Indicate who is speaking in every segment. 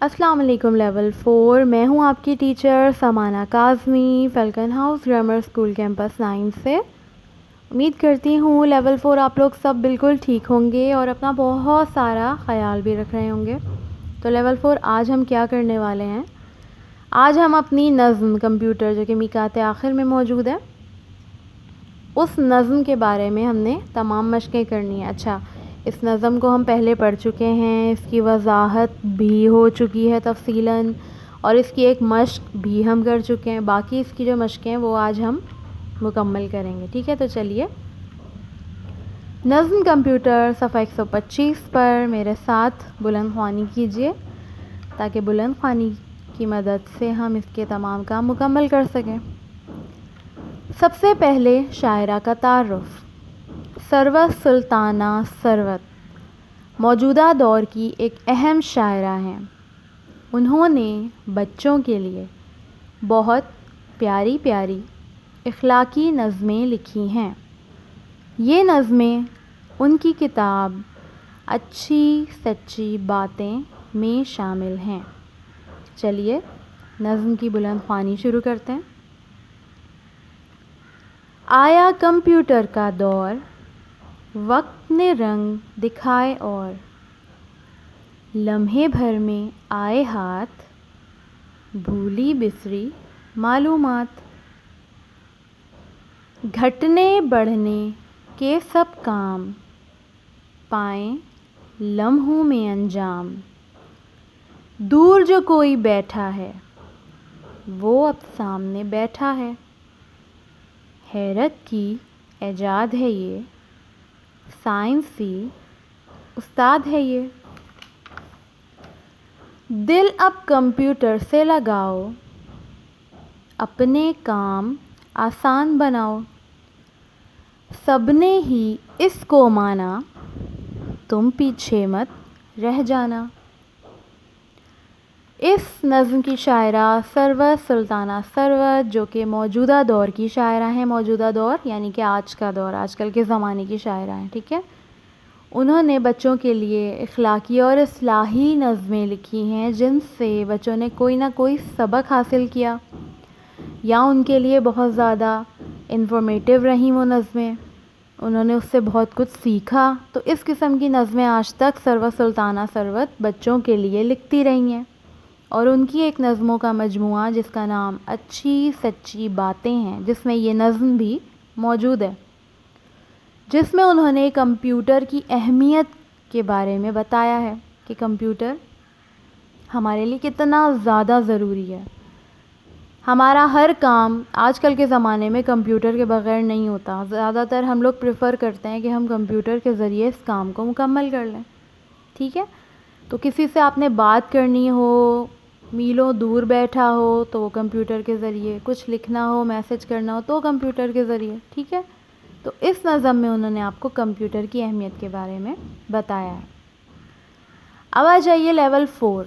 Speaker 1: السلام علیکم لیول 4 میں ہوں آپ کی teacher Samana Kazmi Falcon House Grammar School campus 9 سے. امید کرتی ہوں لیول 4 آپ لوگ سب بالکل ٹھیک ہوں گے اور اپنا بہت سارا خیال بھی رکھ رہے ہوں گے. تو لیول 4 آج ہم کیا کرنے والے ہیں؟ آج ہم اپنی نظم کمپیوٹر جو کہ میقات آخر میں موجود ہے اس نظم کے بارے میں ہم نے تمام مشقیں کرنی ہیں. اچھا، اس نظم کو ہم پہلے پڑھ چکے ہیں، اس کی وضاحت بھی ہو چکی ہے تفصیلاً، اور اس کی ایک مشق بھی ہم کر چکے ہیں. باقی اس کی جو مشقیں ہیں وہ آج ہم مکمل کریں گے. ٹھیک ہے، تو چلیے. نظم کمپیوٹر صفحہ 125 پر میرے ساتھ بلند خوانی کیجیے تاکہ بلند خوانی کی مدد سے ہم اس کے تمام کام مکمل کر سکیں. سب سے پہلے شاعرہ کا تعارف. ثروت سلطانہ ثروت موجودہ دور کی ایک اہم شاعرہ ہیں. انہوں نے بچوں کے لیے بہت پیاری پیاری اخلاقی نظمیں لکھی ہیں. یہ نظمیں ان کی کتاب اچھی سچی باتیں میں شامل ہیں. چلیے نظم کی بلند خوانی شروع کرتے ہیں. آیا کمپیوٹر کا دور، وقت نے رنگ دکھائے اور لمحے بھر میں آئے ہاتھ، بھولی بسری معلومات. گھٹنے بڑھنے کے سب کام پائیں لمحوں میں انجام. دور جو کوئی بیٹھا ہے وہ اب سامنے بیٹھا ہے. حیرت کی ایجاد ہے یہ، سائنسی استاد ہے یہ. دل اب کمپیوٹر سے لگاؤ، اپنے کام آسان بناؤ. سب نے ہی اس کو مانا، تم پیچھے مت رہ جانا. اس نظم کی شاعرہ ثروت سلطانہ ثروت جو کہ موجودہ دور کی شاعرہ ہیں. موجودہ دور یعنی کہ آج کا دور، آج کل کے زمانے کی شاعرہ ہیں. ٹھیک ہے، انہوں نے بچوں کے لیے اخلاقی اور اصلاحی نظمیں لکھی ہیں جن سے بچوں نے کوئی نہ کوئی سبق حاصل کیا یا ان کے لیے بہت زیادہ انفارمیٹیو رہیں وہ نظمیں، انہوں نے اس سے بہت کچھ سیکھا. تو اس قسم کی نظمیں آج تک ثروت سلطانہ ثروت بچوں کے لیے لکھتی رہی ہیں. اور ان کی ایک نظموں کا مجموعہ جس کا نام اچھی سچی باتیں ہیں، جس میں یہ نظم بھی موجود ہے، جس میں انہوں نے کمپیوٹر کی اہمیت کے بارے میں بتایا ہے کہ کمپیوٹر ہمارے لیے کتنا زیادہ ضروری ہے. ہمارا ہر کام آج کل کے زمانے میں کمپیوٹر کے بغیر نہیں ہوتا. زیادہ تر ہم لوگ پریفر کرتے ہیں کہ ہم کمپیوٹر کے ذریعے اس کام کو مکمل کر لیں. ٹھیک ہے، تو کسی سے آپ نے بات کرنی ہو، میلوں دور بیٹھا ہو تو وہ کمپیوٹر کے ذریعے، کچھ لکھنا ہو میسج کرنا ہو تو کمپیوٹر کے ذریعے. ٹھیک ہے، تو اس نظم میں انہوں نے آپ کو کمپیوٹر کی اہمیت کے بارے میں بتایا ہے. اب آ جائیے لیول 4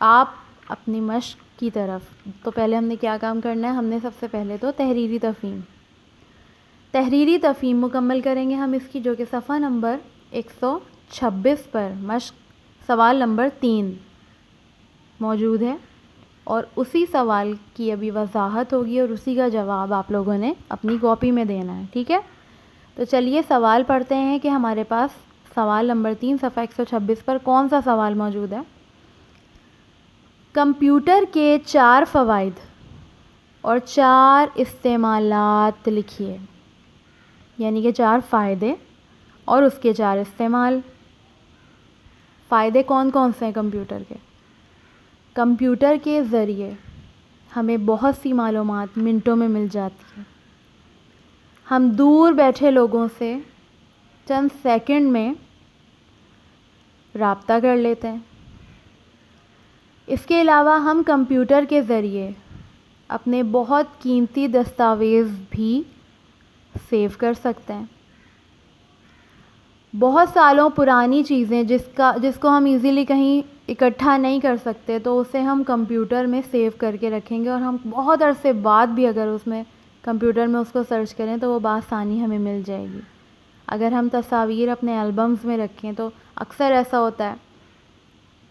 Speaker 1: آپ اپنی مشق کی طرف. تو پہلے ہم نے کیا کام کرنا ہے؟ ہم نے سب سے پہلے تو تحریری تفہیم مکمل کریں گے ہم اس کی، جو کہ صفحہ نمبر 126 پر مشق سوال نمبر 3 موجود ہے، اور اسی سوال کی ابھی وضاحت ہوگی اور اسی کا جواب آپ لوگوں نے اپنی کاپی میں دینا ہے. ٹھیک ہے، تو چلیے سوال پڑھتے ہیں کہ ہمارے پاس سوال نمبر 3 صفحہ 126 پر کون سا سوال موجود ہے. کمپیوٹر کے 4 فوائد اور 4 استعمالات لکھیے. یعنی کہ 4 فائدے اور اس کے 4 استعمال. فائدے کون کون سے ہیں کمپیوٹر کے؟ کمپیوٹر کے ذریعے ہمیں بہت سی معلومات منٹوں میں مل جاتی ہے. ہم دور بیٹھے لوگوں سے چند سیکنڈ میں رابطہ کر لیتے ہیں. اس کے علاوہ ہم کمپیوٹر کے ذریعے اپنے بہت قیمتی دستاویز بھی سیو کر سکتے ہیں. بہت سالوں پرانی چیزیں جس کو ہم ایزیلی کہیں اکٹھا نہیں کر سکتے تو اسے ہم کمپیوٹر میں سیو کر کے رکھیں گے، اور ہم بہت عرصے بعد بھی اگر اس میں کمپیوٹر میں اس کو سرچ کریں تو وہ بآسانی ہمیں مل جائے گی. اگر ہم تصاویر اپنے البمز میں رکھیں تو اکثر ایسا ہوتا ہے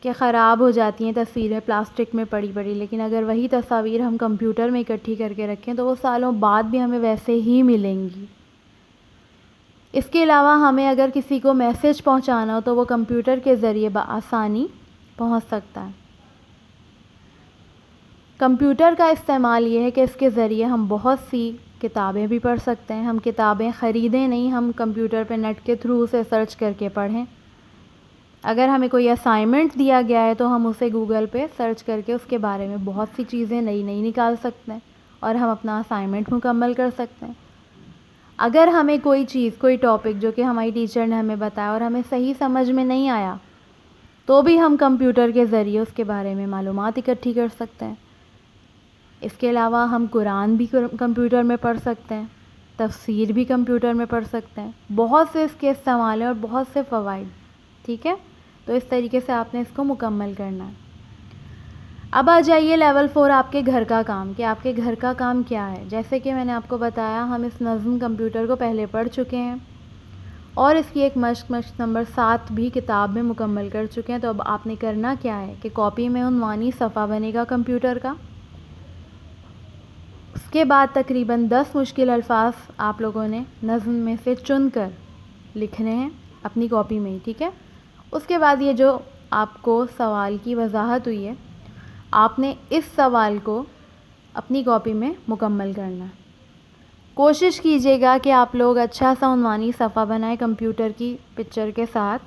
Speaker 1: کہ خراب ہو جاتی ہیں تصویریں پلاسٹک میں پڑی پڑی، لیکن اگر وہی تصاویر ہم کمپیوٹر میں اکٹھی کر کے رکھیں تو وہ سالوں بعد بھی ہمیں ویسے ہی ملیں گی۔ اس کے علاوہ ہمیں اگر کسی کو میسج پہنچانا ہو تو وہ کمپیوٹر کے ذریعے بآسانی پہنچ سکتا ہے۔ کمپیوٹر کا استعمال یہ ہے کہ اس کے ذریعے ہم بہت سی کتابیں بھی پڑھ سکتے ہیں۔ ہم کتابیں خریدیں نہیں، ہم کمپیوٹر پہ نیٹ کے تھرو اسے سرچ کر کے پڑھیں۔ اگر ہمیں کوئی اسائنمنٹ دیا گیا ہے تو ہم اسے گوگل پہ سرچ کر کے اس کے بارے میں بہت سی چیزیں نئی نئی نکال سکتے ہیں اور ہم اپنا اسائنمنٹ مکمل کر سکتے ہیں۔ اگر ہمیں کوئی چیز، کوئی ٹاپک جو کہ ہماری ٹیچر نے ہمیں بتایا اور ہمیں صحیح سمجھ میں نہیں آیا تو بھی ہم کمپیوٹر کے ذریعے اس کے بارے میں معلومات اکٹھی کر سکتے ہیں۔ اس کے علاوہ ہم قرآن بھی کمپیوٹر میں پڑھ سکتے ہیں، تفسیر بھی کمپیوٹر میں پڑھ سکتے ہیں۔ بہت سے اس کے استعمال ہیں اور بہت سے فوائد، ٹھیک ہے؟ تو اس طریقے سے آپ نے اس کو مکمل کرنا ہے۔ اب آ جائیے لیول 4 آپ کے گھر کا کام، کہ آپ کے گھر کا کام کیا ہے۔ جیسے کہ میں نے آپ کو بتایا ہم اس نظم کمپیوٹر کو پہلے پڑھ چکے ہیں اور اس کی ایک مشق نمبر 7 بھی کتاب میں مکمل کر چکے ہیں۔ تو اب آپ نے کرنا کیا ہے کہ کاپی میں عنوانی صفحہ بنے گا کمپیوٹر کا، اس کے بعد تقریباً 10 مشکل الفاظ آپ لوگوں نے نظم میں سے چن کر لکھنے ہیں اپنی کاپی میں ہی، ٹھیک ہے؟ اس کے بعد یہ جو آپ کو سوال کی وضاحت ہوئی ہے، آپ نے اس سوال کو اپنی کاپی میں مکمل کرنا ہے۔ کوشش کیجیے گا کہ آپ لوگ اچھا سا عنوانی صفحہ بنائیں کمپیوٹر کی پکچر کے ساتھ۔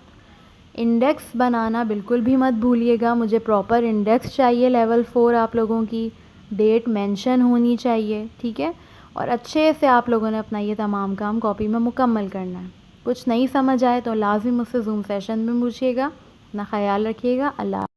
Speaker 1: انڈیکس بنانا بالکل بھی مت بھولیے گا، مجھے پراپر انڈیکس چاہیے لیول 4 آپ لوگوں کی، ڈیٹ مینشن ہونی چاہیے، ٹھیک ہے؟ اور اچھے سے آپ لوگوں نے اپنا یہ تمام کام کاپی میں مکمل کرنا ہے۔ کچھ نہیں سمجھ آئے تو لازم مجھ سے زوم سیشن میں پوچھیے گا۔ اپنا خیال رکھیے گا۔ اللہ